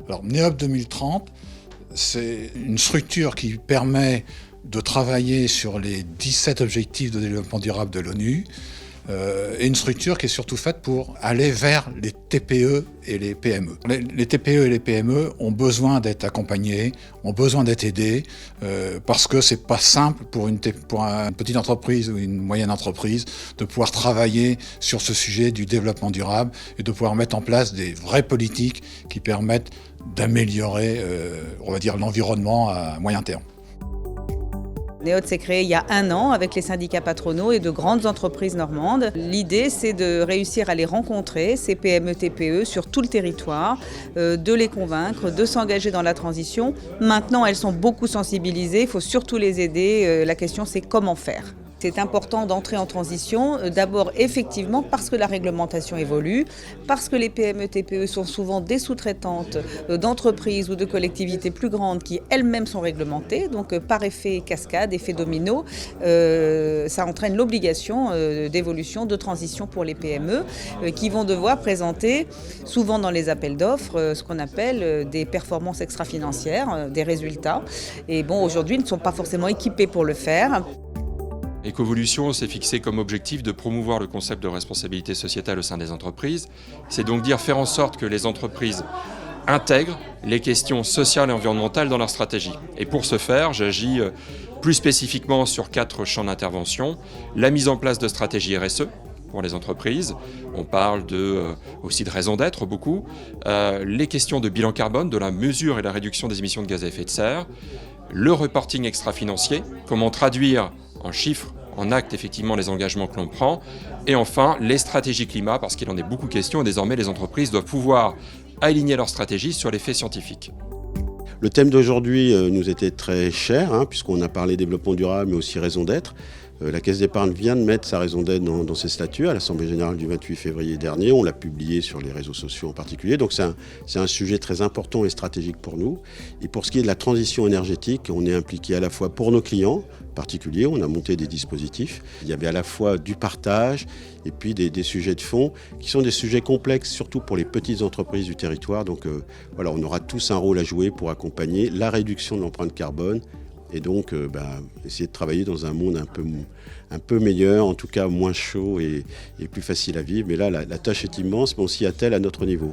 Alors NEOP 2030, c'est une structure qui permet de travailler sur les 17 objectifs de développement durable de l'ONU, et une structure qui est surtout faite pour aller vers les TPE et les PME. Les TPE et les PME ont besoin d'être accompagnés, ont besoin d'être aidés, parce que c'est pas simple pour une petite entreprise ou une moyenne entreprise de pouvoir travailler sur ce sujet du développement durable et de pouvoir mettre en place des vraies politiques qui permettent d'améliorer, on va dire, l'environnement à moyen terme. NEOT s'est créé il y a 1 an avec les syndicats patronaux et de grandes entreprises normandes. L'idée, c'est de réussir à les rencontrer, ces PME, TPE, sur tout le territoire, de les convaincre, de s'engager dans la transition. Maintenant, elles sont beaucoup sensibilisées, il faut surtout les aider. La question, c'est comment faire. C'est important d'entrer en transition, d'abord effectivement parce que la réglementation évolue, parce que les PME-TPE sont souvent des sous-traitantes d'entreprises ou de collectivités plus grandes qui elles-mêmes sont réglementées, donc par effet cascade, effet domino, ça entraîne l'obligation d'évolution, de transition pour les PME qui vont devoir présenter, souvent dans les appels d'offres, ce qu'on appelle des performances extra-financières, des résultats. Et bon, aujourd'hui, ils ne sont pas forcément équipés pour le faire. Ecovolution s'est fixé comme objectif de promouvoir le concept de responsabilité sociétale au sein des entreprises. C'est donc faire en sorte que les entreprises intègrent les questions sociales et environnementales dans leur stratégie. Et pour ce faire, j'agis plus spécifiquement sur 4 champs d'intervention. La mise en place de stratégies RSE pour les entreprises. On parle aussi de raison d'être beaucoup. Les questions de bilan carbone, de la mesure et la réduction des émissions de gaz à effet de serre. Le reporting extra-financier, comment traduire en chiffres, en actes, effectivement, les engagements que l'on prend. Et enfin, les stratégies climat, parce qu'il en est beaucoup question. Et désormais, les entreprises doivent pouvoir aligner leurs stratégies sur les faits scientifiques. Le thème d'aujourd'hui nous était très cher, puisqu'on a parlé développement durable, mais aussi raison d'être. La Caisse d'épargne vient de mettre sa raison d'être dans ses statuts à l'Assemblée générale du 28 février dernier. On l'a publié sur les réseaux sociaux en particulier. Donc c'est un sujet très important et stratégique pour nous. Et pour ce qui est de la transition énergétique, on est impliqué à la fois pour nos clients particuliers. On a monté des dispositifs. Il y avait à la fois du partage et puis des sujets de fond qui sont des sujets complexes, surtout pour les petites entreprises du territoire. Donc voilà, on aura tous un rôle à jouer pour accompagner la réduction de l'empreinte carbone. Et donc, essayer de travailler dans un monde un peu meilleur, en tout cas moins chaud et plus facile à vivre. Mais là, la tâche est immense, mais on s'y attelle à notre niveau.